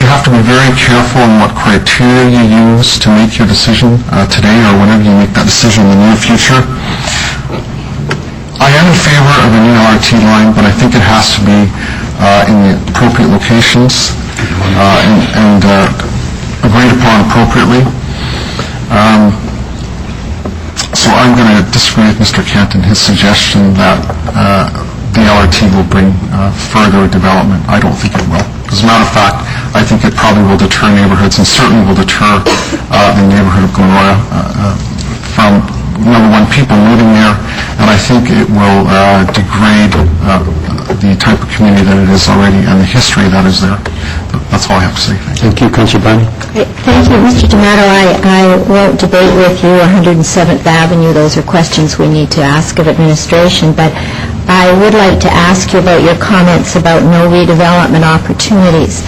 have to be very careful in what criteria you use to make your decision today or whenever you make that decision in the near future. I am in favor of a new LRT line, but I think it has to be in the appropriate locations and agreed upon appropriately. So I'm going to disagree with Mr. Kent in his suggestion that the LRT will bring further development. I don't think it will. As a matter of fact, I think it probably will deter neighborhoods and certainly will deter the neighborhood of Glenroy from, number one, people moving there, and I think it will degrade the type of community that it is already and the history that is there. That's all I have to say. Thank you. Councillor Barney. Thank you, Mr. D'Amato. I won't debate with you 107th Avenue. Those are questions we need to ask of administration, but I would like to ask you about your comments about no redevelopment opportunities.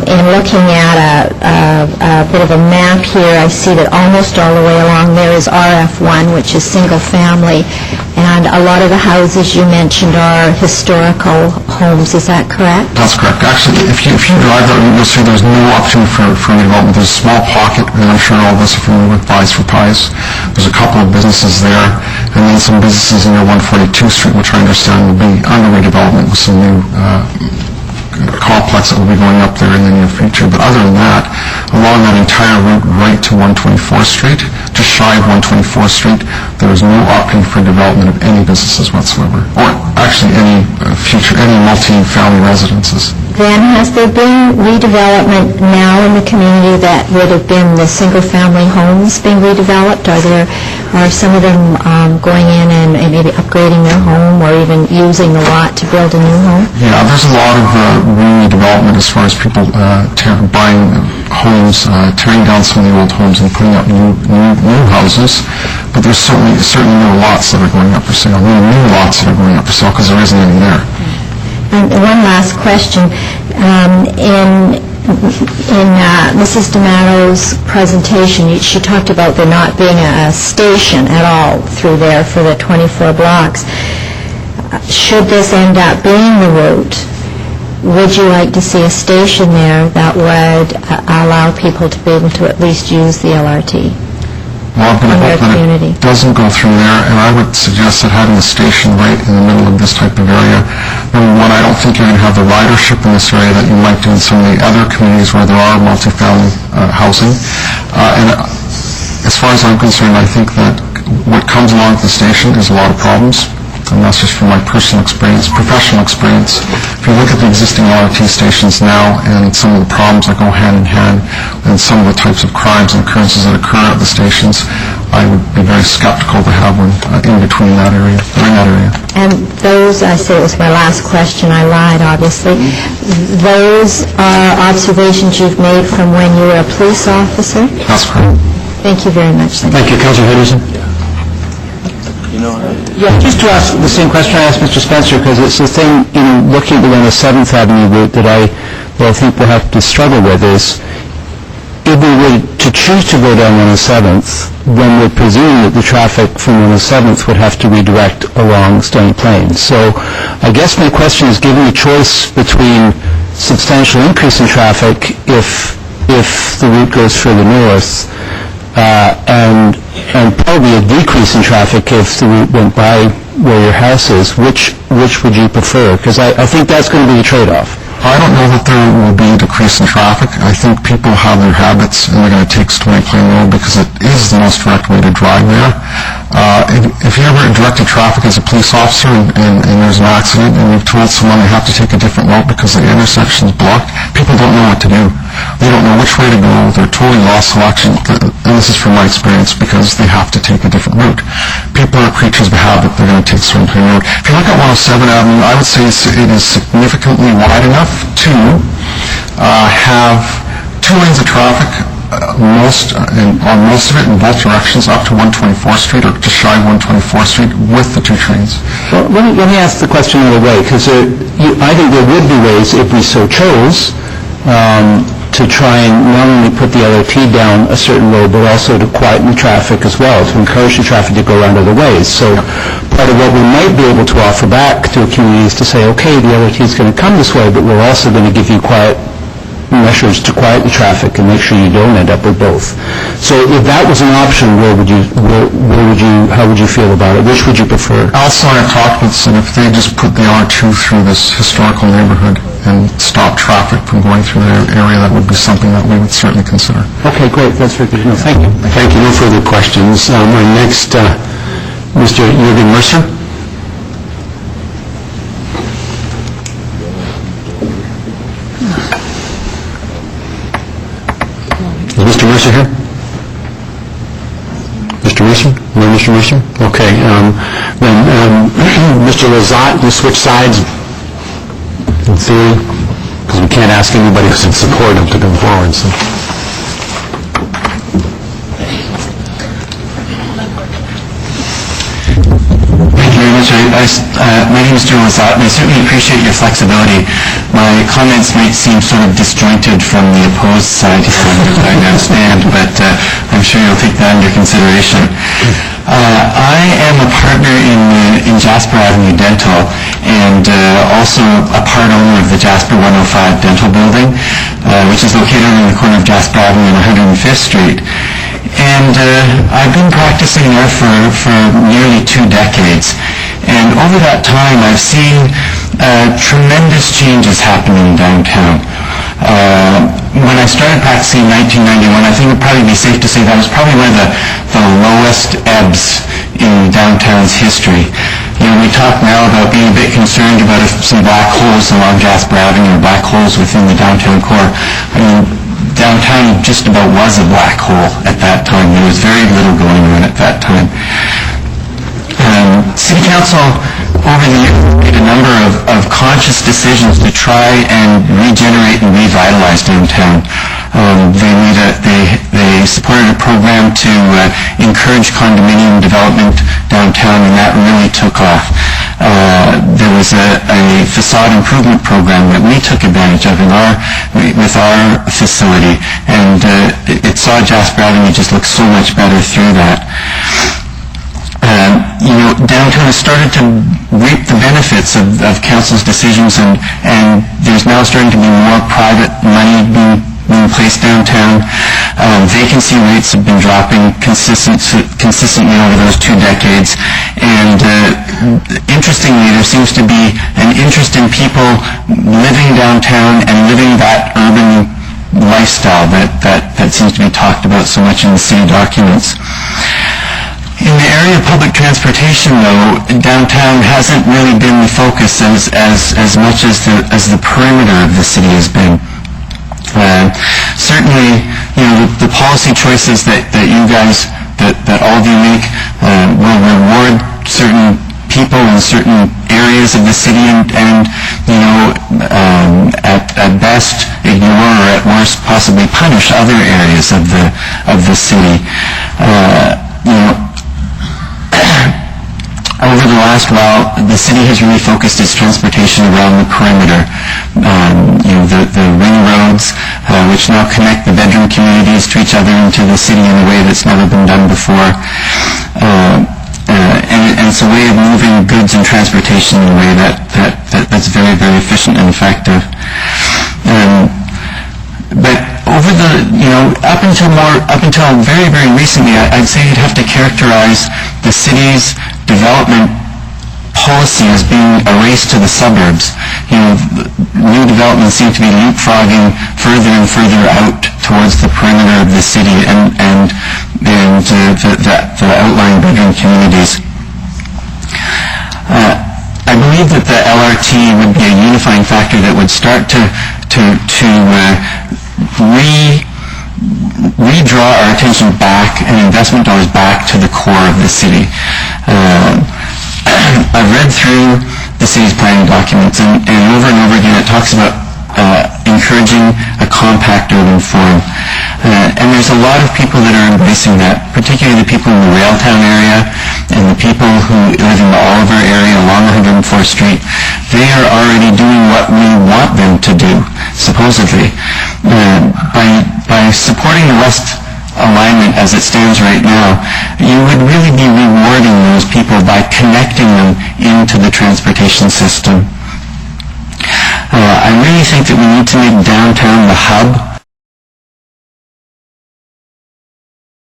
In looking at a bit of a map here, I see that almost all the way along there is RF1, which is single family, and a lot of the houses you mentioned are historical homes. Is that correct? That's correct. Actually, if you drive there, you'll see there's no opportunity for redevelopment. There's a small pocket, and I'm sure all of us are familiar with Buys for Pies. There's a couple of businesses there, and then some businesses near 142nd Street, which I understand will be under redevelopment with some new complex that will be going up there in the near future. But other than that, along that entire route right to 124th Street, just shy of 124th Street, there is no option for development of any businesses whatsoever, or actually any any multi-family residences. Then has there been redevelopment now in the community that would have been the single-family homes being redeveloped? Are some of them going in and maybe upgrading their home or even using the lot to build a new home? Yeah, there's a lot of redevelopment as far as people buying homes, tearing down some of the old homes and putting up new houses. But there's certainly no lots that are going up for sale, new lots that are going up for sale because there isn't any there. And one last question. In Mrs. D'Amato's presentation, she talked about there not being a station at all through there for the 24 blocks. Should this end up being the route, would you like to see a station there that would allow people to be able to at least use the LRT? Well, I'm going to hope that it doesn't go through there, and I would suggest that having a station right in the middle of this type of area, number one, I don't think you're going to have the ridership in this area that you might do in some of the other communities where there are multifamily housing. And as far as I'm concerned, I think that what comes along with the station is a lot of problems. And that's just from my personal experience, professional experience. If you look at the existing LRT stations now and some of the problems that go hand in hand and some of the types of crimes and occurrences that occur at the stations, I would be very skeptical to have one in between that area, or in that area. And those, I say it was my last question, I lied obviously, those are observations you've made from when you were a police officer? That's correct. Thank you very much. Thank you. Councillor Henderson. Yeah, just to ask the same question I asked Mr. Spencer, because it's the thing, looking at the 7th Avenue route that I think we'll have to struggle with is, if we were to choose to go down 107th, then we're presuming that the traffic from 107th would have to redirect along Stony Plain. So I guess my question is, given the choice between substantial increase in traffic if the route goes further north, and probably a decrease in traffic if the route went by where your house is, which would you prefer? Because I think that's going to be a trade-off. I don't know that there will be a decrease in traffic. I think people have their habits and they're going to take Stony Plain Road because it is the most direct way to drive there. If you're ever directed traffic as a police officer and there's an accident and you've told someone they have to take a different route because the intersection is blocked, people don't know what to do. They don't know which way to go. They're totally lost selection. And this is from my experience because they have to take a different route. People are creatures of habit. They're going to take Stony Plain Road. If you look at 107 Avenue, I would say it is significantly wide enough to have 2 lanes of traffic on most of it in both directions up to 124th Street or just shy of 124th Street with the 2 trains. Well, let me ask the question another way, because I think there would be ways, if we so chose, to try and not only put the LRT down a certain road, but also to quieten the traffic as well, to encourage the traffic to go around other ways. So part of what we might be able to offer back to a community is to say, okay, the LRT is going to come this way, but we're also going to give you quiet measures to quiet the traffic and make sure you don't end up with both. So if that was an option, how would you feel about it? Which would you prefer? Also, I talked with them, if they just put the R2 through this historical neighborhood and stop traffic from going through their area, that would be something that we would certainly consider. Okay, great. That's very good. No, thank you. Thank you. No further questions. Our next, Mr. Jürgen Mercer. Is Mr. Mercer here? Mr. Mercer? No, Mr. Mercer? Okay. Then, Mr. Lazat, you switch sides in theory, because we can't ask anybody who's in support of to come forward. So. Thank you very much. My name is Joe Lazat, and I certainly appreciate your flexibility. My comments might seem sort of disjointed from the opposed side I now stand, but I'm sure you'll take that under consideration. I am a partner in Jasper Avenue Dental, and also a part owner of the Jasper 105 Dental Building, which is located on the corner of Jasper Avenue and 105th Street. And I've been practicing there for nearly 2 decades. And over that time, I've seen tremendous changes happening downtown. When I started practicing in 1991, I think it would probably be safe to say that was probably one of the lowest ebbs in downtown's history. You know, we talk now about being a bit concerned about some black holes along Jasper Avenue or black holes within the downtown core. I mean, downtown just about was a black hole at that time. There was very little going on at that time. City Council over the years made a number of conscious decisions to try and regenerate and revitalize downtown. They supported a program to encourage condominium development downtown, and that really took off. There was a facade improvement program that we took advantage of with our facility, and it saw Jasper Avenue just look so much better through that. Downtown has started to reap the benefits of council's decisions, and there's now starting to be more private money being placed downtown. Vacancy rates have been dropping consistently over those 2 decades, and interestingly, there seems to be an interest in people living downtown and living that urban lifestyle that seems to be talked about so much in the city documents. In the area of public transportation, though, downtown hasn't really been the focus as much as the perimeter of the city has been. Certainly, the policy choices that you guys, that all of you make, will reward certain people in certain areas of the city and at best ignore or at worst possibly punish other areas of the city. Over the last while, the city has really focused its transportation around the perimeter. The ring roads, which now connect the bedroom communities to each other into the city in a way that's never been done before. And it's a way of moving goods and transportation in a way that's very, very efficient and effective. But over up until very, very recently, I'd say you'd have to characterize the city's development policy as being a race to the suburbs. New developments seem to be leapfrogging further and further out towards the perimeter of the city and the outlying bedroom communities. I believe that the LRT would be a unifying factor that would start to redraw our attention back and investment dollars back to the core of the city. I've read through the city's planning documents, and over again it talks about encouraging a compact urban form. And there's a lot of people that are embracing that, particularly the people in the Railtown area and the people who live in the Oliver area along 104th Street. They are already doing what we want them to do, supposedly. By supporting the West alignment as it stands right now, you would really be rewarding those people by connecting them into the transportation system. I really think that we need to make downtown the hub